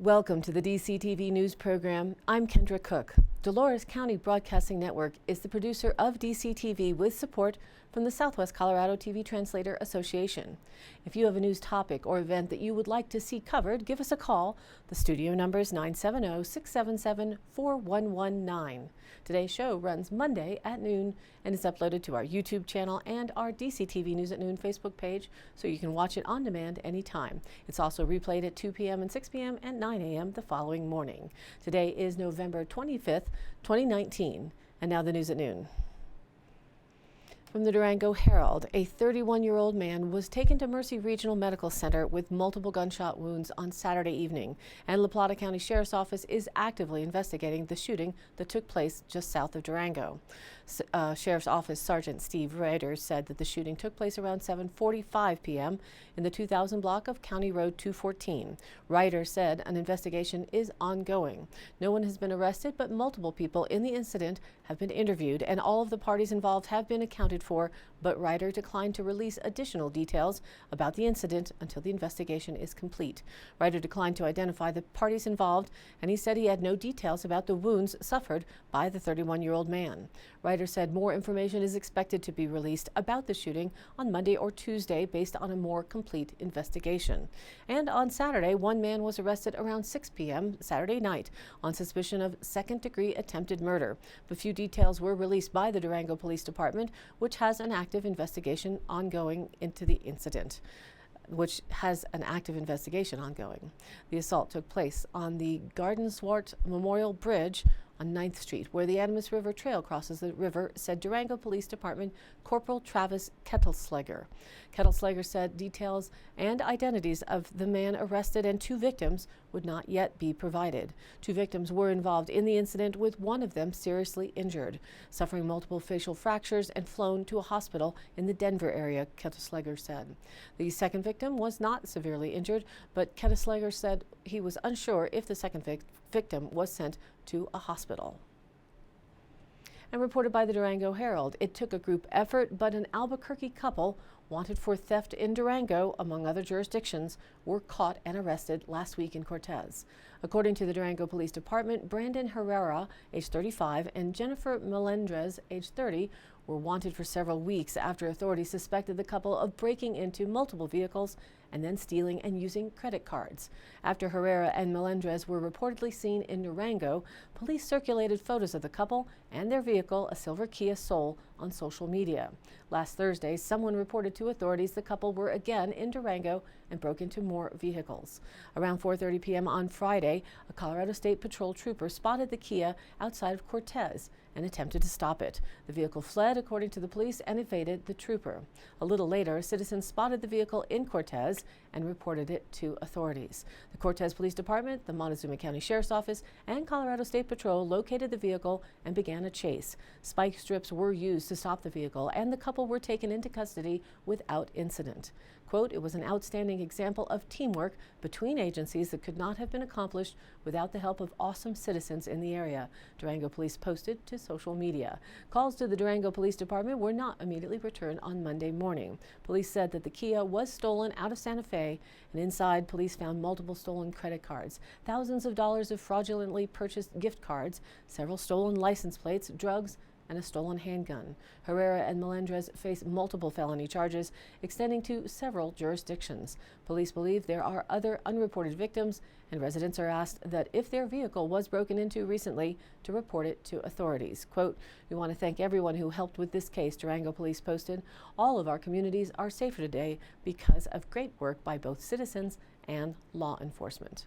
Welcome to the DCTV news program. I'm Kendra Cook. Dolores County Broadcasting Network is the producer of DCTV with support from the Southwest Colorado TV Translator Association. If you have a news topic or event that you would like to see covered, give us a call. The studio number is 970-677-4119. Today's show runs Monday at noon and is uploaded to our YouTube channel and our DCTV News at Noon Facebook page, so you can watch it on demand anytime. It's also replayed at 2 p.m. and 6 p.m. and 9 a.m. the following morning. Today is November 25th, 2019, and now the news at noon. From the Durango Herald, a 31-year-old man was taken to Mercy Regional Medical Center with multiple gunshot wounds on Saturday evening, and La Plata County Sheriff's Office is actively investigating the shooting that took place just south of Durango. Sheriff's Office Sergeant Steve Ryder said that the shooting took place around 7:45 p.m. in the 2000 block of County Road 214. Ryder said an investigation is ongoing. No one has been arrested, but multiple people in the incident have been interviewed, and all of the parties involved have been accounted for, but Ryder declined to release additional details about the incident until the investigation is complete. Ryder declined to identify the parties involved, and he said he had no details about the wounds suffered by the 31-year-old man. Ryder said more information is expected to be released about the shooting on Monday or Tuesday based on a more complete investigation. And on Saturday, one man was arrested around 6 p.m. Saturday night on suspicion of second-degree attempted murder. But few details were released by the Durango Police Department, which has an active investigation ongoing into the incident. The assault took place on the Gardenswart Memorial Bridge on 9th Street, where the Animas River Trail crosses the river, said Durango Police Department Corporal Travis Kettlesleger. Kettlesleger said details and identities of the man arrested and two victims would not yet be provided. Two victims were involved in the incident, with one of them seriously injured, suffering multiple facial fractures and flown to a hospital in the Denver area, Kettlesleger said. The second victim was not severely injured, but Kettlesleger said he was unsure if the second victim was sent to a hospital. And reported by the Durango Herald, it took a group effort, but an Albuquerque couple wanted for theft in Durango, among other jurisdictions, were caught and arrested last week in Cortez. According to the Durango Police Department, Brandon Herrera, age 35, and Jennifer Melendrez, age 30, were wanted for several weeks after authorities suspected the couple of breaking into multiple vehicles and then stealing and using credit cards. After Herrera and Melendrez were reportedly seen in Durango, police circulated photos of the couple and their vehicle, a silver Kia Soul, on social media. Last Thursday, someone reported to authorities the couple were again in Durango and broke into more vehicles. Around 4:30 p.m. on Friday, a Colorado State Patrol trooper spotted the Kia outside of Cortez and attempted to stop it. The vehicle fled, according to the police, and evaded the trooper. A little later, citizens spotted the vehicle in Cortez and reported it to authorities. The Cortez Police Department, the Montezuma County Sheriff's Office, and Colorado State Patrol located the vehicle and began a chase. Spike strips were used to stop the vehicle, and the couple were taken into custody without incident. Quote, "It was an outstanding example of teamwork between agencies that could not have been accomplished without the help of awesome citizens in the area," Durango Police posted to social media. Calls to the Durango Police Department were not immediately returned on Monday morning. Police said that the Kia was stolen out of Santa Fe, and inside police found multiple stolen credit cards, thousands of dollars of fraudulently purchased gift cards, several stolen license plates, drugs, and a stolen handgun. Herrera and Melendrez face multiple felony charges extending to several jurisdictions. Police believe there are other unreported victims, and residents are asked that if their vehicle was broken into recently, to report it to authorities. Quote, "We want to thank everyone who helped with this case," Durango Police posted. "All of our communities are safer today because of great work by both citizens and law enforcement."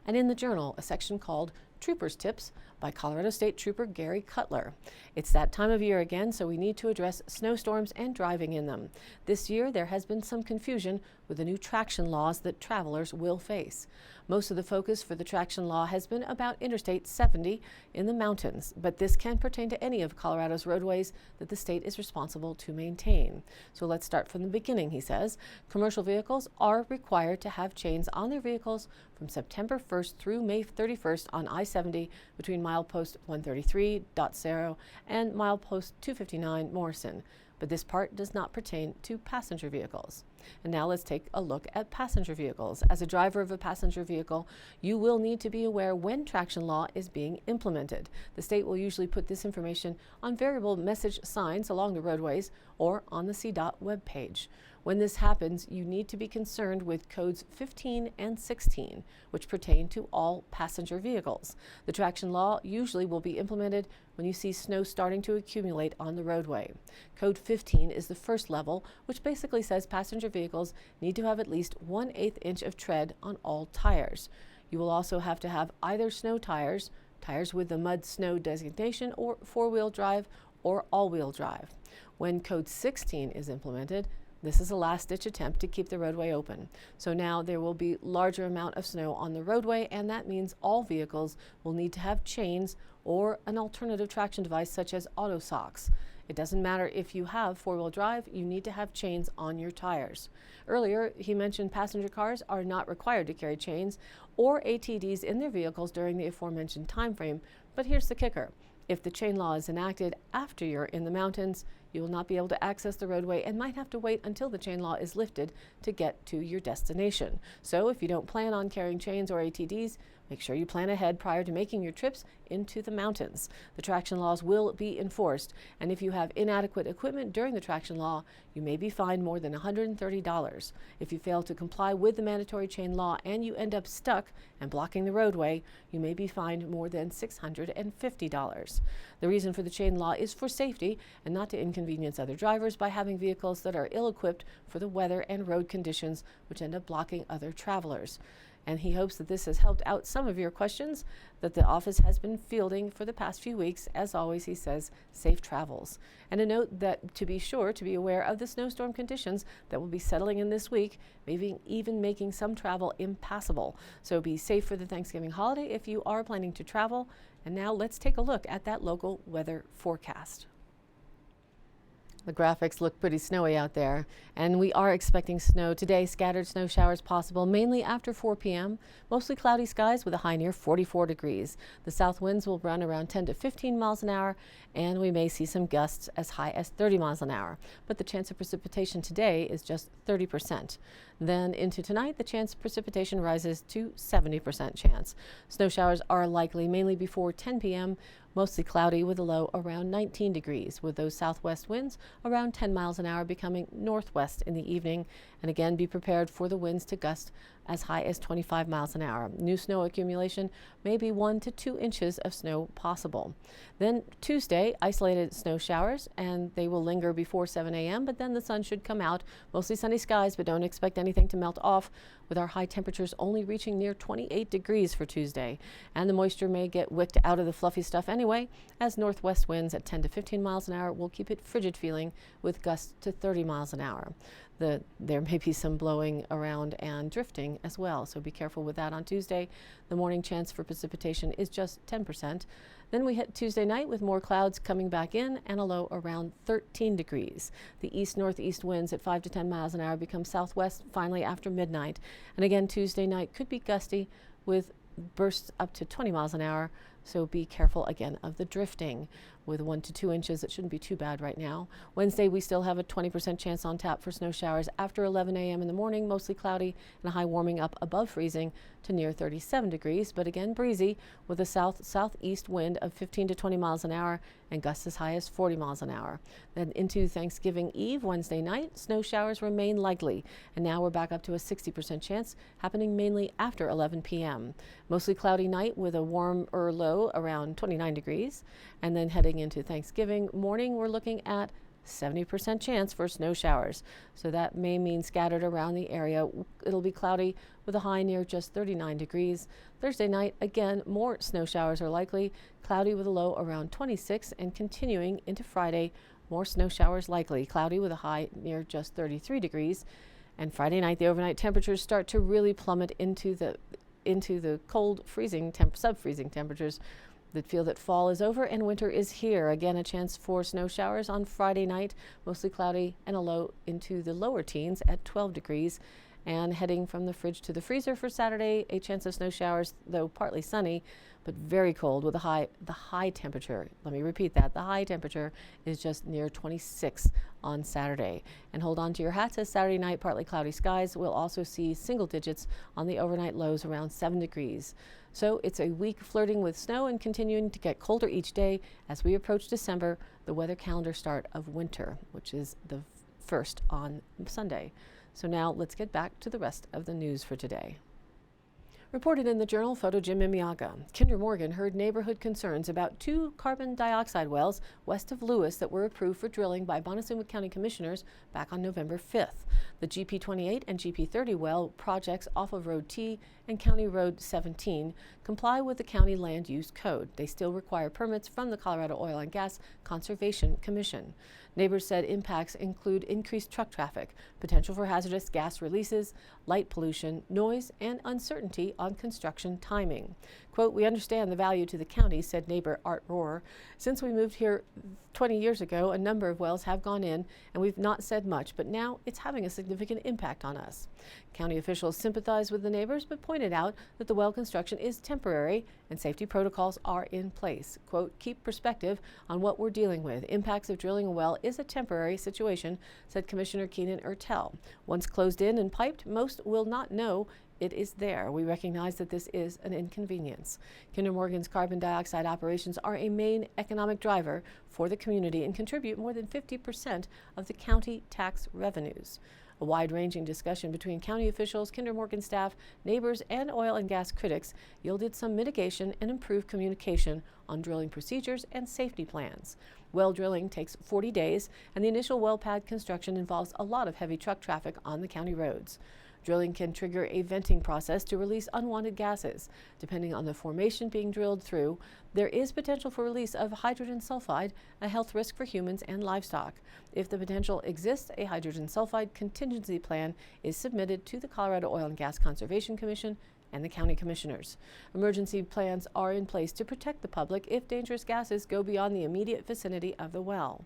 And in the Journal, a section called Troopers Tips by Colorado State Trooper Gary Cutler. It's that time of year again, so we need to address snowstorms and driving in them. This year, there has been some confusion with the new traction laws that travelers will face. Most of the focus for the traction law has been about Interstate 70 in the mountains, but this can pertain to any of Colorado's roadways that the state is responsible to maintain. So let's start from the beginning, he says. Commercial vehicles are required to have chains on their vehicles from September 1st through May 31st on I-70 between milepost 133.0 and milepost 259 Morrison. but this part does not pertain to passenger vehicles. And now let's take a look at passenger vehicles. As a driver of a passenger vehicle, you will need to be aware when traction law is being implemented. The state will usually put this information on variable message signs along the roadways or on the CDOT webpage. When this happens, you need to be concerned with codes 15 and 16, which pertain to all passenger vehicles. The traction law usually will be implemented when you see snow starting to accumulate on the roadway. Code 15 is the first level, which basically says passenger vehicles need to have at least 1/8 inch of tread on all tires. You will also have to have either snow tires, tires with the mud snow designation, or four-wheel drive or all-wheel drive. When Code 16 is implemented, this is a last-ditch attempt to keep the roadway open. So now there will be larger amount of snow on the roadway, and that means all vehicles will need to have chains or an alternative traction device such as auto socks. It doesn't matter if you have four-wheel drive, you need to have chains on your tires. Earlier, he mentioned passenger cars are not required to carry chains or ATDs in their vehicles during the aforementioned time frame, but here's the kicker. If the chain law is enacted after you're in the mountains, you will not be able to access the roadway and might have to wait until the chain law is lifted to get to your destination. So if you don't plan on carrying chains or ATDs, make sure you plan ahead prior to making your trips into the mountains. The traction laws will be enforced, and if you have inadequate equipment during the traction law, you may be fined more than $130. If you fail to comply with the mandatory chain law and you end up stuck and blocking the roadway, you may be fined more than $650. The reason for the chain law is for safety and not to inconvenience other drivers by having vehicles that are ill-equipped for the weather and road conditions, which end up blocking other travelers. And he hopes that this has helped out some of your questions that the office has been fielding for the past few weeks. As always, he says, safe travels. And a note that to be sure to be aware of the snowstorm conditions that will be settling in this week, maybe even making some travel impassable. So be safe for the Thanksgiving holiday if you are planning to travel. And now let's take a look at that local weather forecast. The graphics look pretty snowy out there, and we are expecting snow today. Scattered snow showers possible mainly after 4 p.m. Mostly cloudy skies with a high near 44 degrees. The south winds will run around 10 to 15 miles an hour, and we may see some gusts as high as 30 miles an hour. But the chance of precipitation today is just 30%. Then into tonight, the chance of precipitation rises to 70% chance. Snow showers are likely mainly before 10 p.m. Mostly cloudy with a low around 19 degrees, with those southwest winds around 10 miles an hour becoming northwest in the evening. And again, be prepared for the winds to gust as high as 25 miles an hour. New snow accumulation may be 1 to 2 inches of snow possible. Then Tuesday, isolated snow showers, and they will linger before 7 a.m., but then the sun should come out. Mostly sunny skies, but don't expect anything to melt off, with our high temperatures only reaching near 28 degrees for Tuesday. And the moisture may get wicked out of the fluffy stuff anyway, as northwest winds at 10 to 15 miles an hour will keep it frigid feeling with gusts to 30 miles an hour. There may be some blowing around and drifting as well, so be careful with that on Tuesday. The morning chance for precipitation is just 10%. Then we hit Tuesday night with more clouds coming back in and a low around 13 degrees. The east-northeast winds at 5 to 10 miles an hour become southwest finally after midnight. And again, Tuesday night could be gusty with bursts up to 20 miles an hour, so be careful again of the drifting. With 1 to 2 inches, it shouldn't be too bad right now. Wednesday, we still have a 20% chance on tap for snow showers after 11 a.m. in the morning, mostly cloudy and a high warming up above freezing to near 37 degrees, but again breezy with a southeast wind of 15 to 20 miles an hour and gusts as high as 40 miles an hour. Then into Thanksgiving Eve, Wednesday night, snow showers remain likely, and now we're back up to a 60% chance, happening mainly after 11 p.m. Mostly cloudy night with a warmer low around 29 degrees, and then heading into Thanksgiving morning, we're looking at 70% chance for snow showers. So that may mean scattered around the area. It'll be cloudy with a high near just 39 degrees. Thursday night, again, more snow showers are likely, cloudy with a low around 26, and continuing into Friday, more snow showers likely, cloudy with a high near just 33 degrees. And Friday night, the overnight temperatures start to really plummet into the cold, freezing, sub-freezing temperatures that feel that fall is over and winter is here. Again, a chance for snow showers on Friday night, mostly cloudy and a low into the lower teens at 12 degrees. And heading from the fridge to the freezer for Saturday, a chance of snow showers, though partly sunny, but very cold with the high temperature. Let me repeat that. The high temperature is just near 26 on Saturday. And hold on to your hats as Saturday night, partly cloudy skies. We'll also see single digits on the overnight lows around 7 degrees. So it's a week flirting with snow and continuing to get colder each day as we approach December, the weather calendar start of winter, which is the first on Sunday. So now let's get back to the rest of the news for today. Reported in the Journal, photo Jim Imiaga. Kinder Morgan heard neighborhood concerns about 2 carbon dioxide wells west of Lewis that were approved for drilling by Montezuma County Commissioners back on November 5th. The GP28 and GP30 well projects off of Road T and County Road 17 comply with the County Land Use Code. They still require permits from the Colorado Oil and Gas Conservation Commission. Neighbors said impacts include increased truck traffic, potential for hazardous gas releases, light pollution, noise, and uncertainty on construction timing. Quote, "We understand the value to the county," said neighbor Art Rohr. "Since we moved here 20 years ago, a number of wells have gone in, and we've not said much, but now it's having a significant impact on us." County officials sympathized with the neighbors, but pointed out that the well construction is temporary and safety protocols are in place. Quote, "Keep perspective on what we're dealing with. Impacts of drilling a well is a temporary situation," said Commissioner Keenan Ertel. "Once closed in and piped, most will not know it is there. We recognize that this is an inconvenience." Kinder Morgan's carbon dioxide operations are a main economic driver for the community and contribute more than 50% of the county tax revenues. A wide-ranging discussion between county officials, Kinder Morgan staff, neighbors, and oil and gas critics yielded some mitigation and improved communication on drilling procedures and safety plans. Well drilling takes 40 days, and the initial well pad construction involves a lot of heavy truck traffic on the county roads. Drilling can trigger a venting process to release unwanted gases. Depending on the formation being drilled through, there is potential for release of hydrogen sulfide, a health risk for humans and livestock. If the potential exists, a hydrogen sulfide contingency plan is submitted to the Colorado Oil and Gas Conservation Commission and the county commissioners. Emergency plans are in place to protect the public if dangerous gases go beyond the immediate vicinity of the well.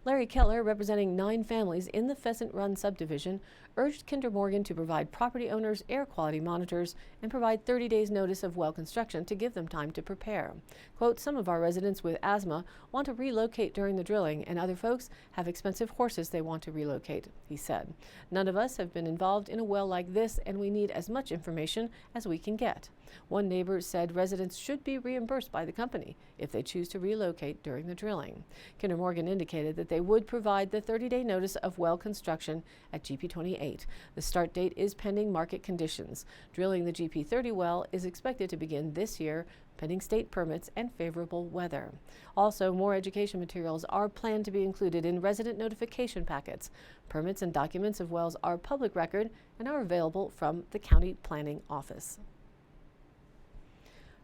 Larry Keller, representing 9 families in the Pheasant Run subdivision, urged Kinder Morgan to provide property owners air quality monitors and provide 30 days notice of well construction to give them time to prepare. Quote, "Some of our residents with asthma want to relocate during the drilling, and other folks have expensive horses they want to relocate," he said. "None of us have been involved in a well like this, and we need as much information as we can get." One neighbor said residents should be reimbursed by the company if they choose to relocate during the drilling. Kinder Morgan indicated that they would provide the 30-day notice of well construction at GP28. The start date is pending market conditions. Drilling the GP30 well is expected to begin this year, pending state permits and favorable weather. Also, more education materials are planned to be included in resident notification packets. Permits and documents of wells are public record and are available from the county planning office.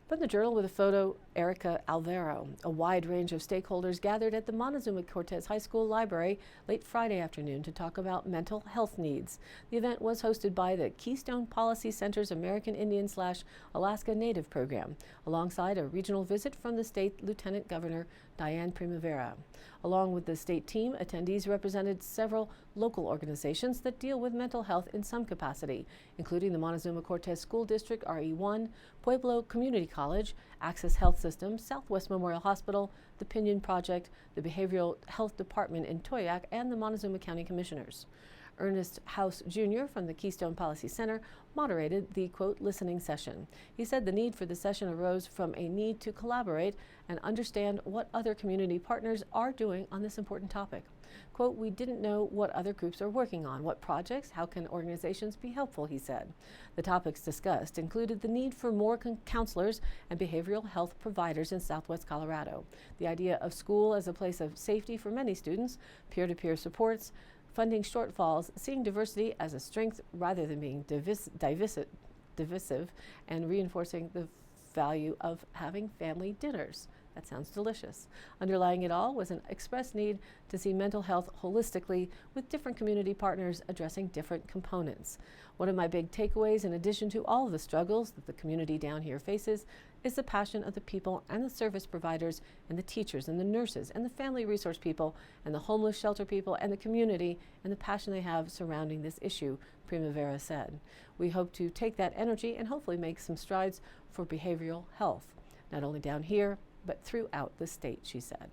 From the Journal with a photo, Erica Alvaro. A wide range of stakeholders gathered at the Montezuma Cortez High School library late Friday afternoon to talk about mental health needs. The event was hosted by the Keystone Policy Center's American Indian/Alaska Native program, alongside a regional visit from the state Lieutenant Governor Diane Primavera. Along with the state team, attendees represented several local organizations that deal with mental health in some capacity, including the Montezuma Cortez School District RE1, Pueblo Community College, Access Health System, Southwest Memorial Hospital, the Pinion Project, the Behavioral Health Department in Toyac, and the Montezuma County Commissioners. Ernest House Jr. from the Keystone Policy Center moderated the, quote, listening session. He said the need for the session arose from a need to collaborate and understand what other community partners are doing on this important topic. Quote, "We didn't know what other groups are working on, what projects, how can organizations be helpful," he said. The topics discussed included the need for more counselors and behavioral health providers in Southwest Colorado, the idea of school as a place of safety for many students, peer-to-peer supports, funding shortfalls, seeing diversity as a strength rather than being divisive, and reinforcing the value of having family dinners. That sounds delicious. Underlying it all was an expressed need to see mental health holistically, with different community partners addressing different components. One of my big takeaways, in addition to all of the struggles that the community down here faces, is the passion of the people and the service providers and the teachers and the nurses and the family resource people and the homeless shelter people and the community, and the passion they have surrounding this issue, Primavera said. We hope to take that energy and hopefully make some strides for behavioral health. not only down here, but throughout the state, she said.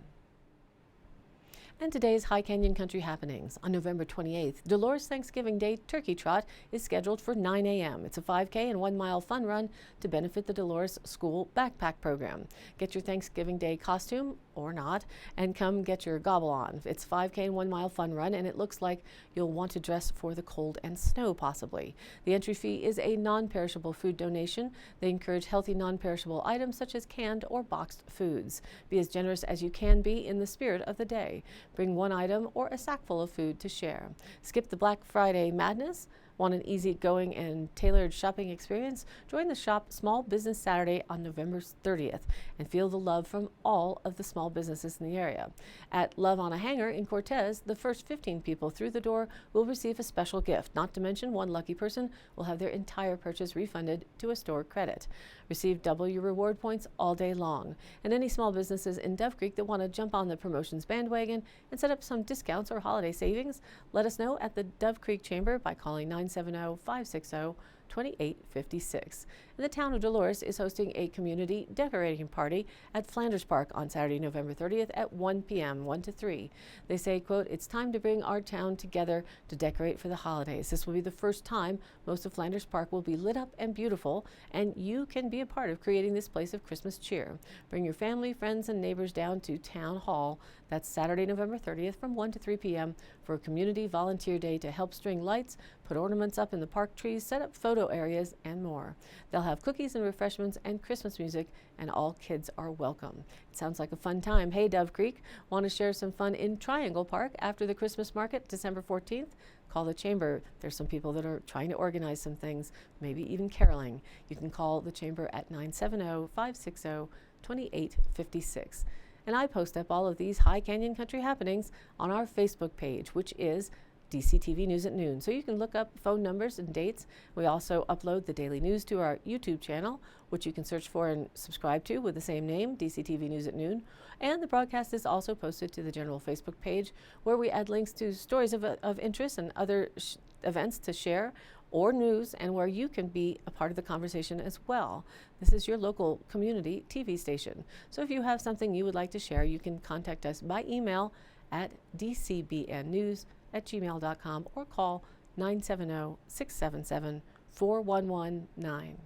And today's High Canyon Country happenings. On November 28th, Dolores Thanksgiving Day Turkey Trot is scheduled for 9 a.m. It's a 5K and 1 mile fun run to benefit the Dolores School Backpack Program. Get your Thanksgiving Day costume, or not, and come get your gobble on. It's 5K and 1 mile fun run, and it looks like you'll want to dress for the cold and snow, possibly. The entry fee is a non-perishable food donation. They encourage healthy non-perishable items such as canned or boxed foods. Be as generous as you can be in the spirit of the day. Bring one item or a sack full of food to share. Skip the Black Friday madness. Want an easy-going and tailored shopping experience? Join the Shop Small Business Saturday on November 30th and feel the love from all of the small businesses in the area. At Love on a Hanger in Cortez, the first 15 people through the door will receive a special gift. Not to mention, one lucky person will have their entire purchase refunded to a store credit. Receive double your reward points all day long. And any small businesses in Dove Creek that want to jump on the promotions bandwagon and set up some discounts or holiday savings, let us know at the Dove Creek Chamber by calling 970-560-2856. And the town of Dolores is hosting a community decorating party at Flanders Park on Saturday, November 30th at 1 p.m., 1 to 3. They say, quote, "It's time to bring our town together to decorate for the holidays. This will be the first time most of Flanders Park will be lit up and beautiful, and you can be a part of creating this place of Christmas cheer. Bring your family, friends, and neighbors down to Town Hall. That's Saturday, November 30th from 1 to 3 p.m. for a community volunteer day to help string lights, put ornaments up in the park trees, set up photo areas, and more. They'll have cookies and refreshments and Christmas music, and all kids are welcome." It sounds like a fun time. Hey, Dove Creek, want to share some fun in Triangle Park after the Christmas market, December 14th? Call the Chamber. There's some people that are trying to organize some things, maybe even caroling. You can call the Chamber at 970-560-2856. And I post up all of these High Canyon Country happenings on our Facebook page, which is DCTV News at Noon. So you can look up phone numbers and dates. We also upload the daily news to our YouTube channel, which you can search for and subscribe to with the same name, DCTV News at Noon. And the broadcast is also posted to the general Facebook page, where we add links to stories of interest and other events to share, or news, and where you can be a part of the conversation as well. This is your local community TV station. So if you have something you would like to share, you can contact us by email at dcbnnews@gmail.com or call 970-677-4119.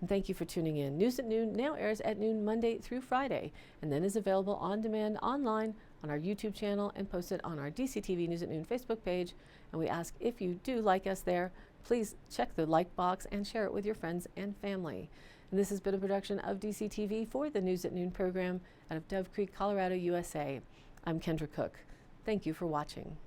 And thank you for tuning in. News at Noon now airs at noon Monday through Friday, and then is available on demand online on our YouTube channel and posted on our DCTV News at Noon Facebook page. And we ask, if you do like us there, please check the like box and share it with your friends and family. And this has been a production of DCTV for the News at Noon program out of Dove Creek, Colorado, USA. I'm Kendra Cook. Thank you for watching.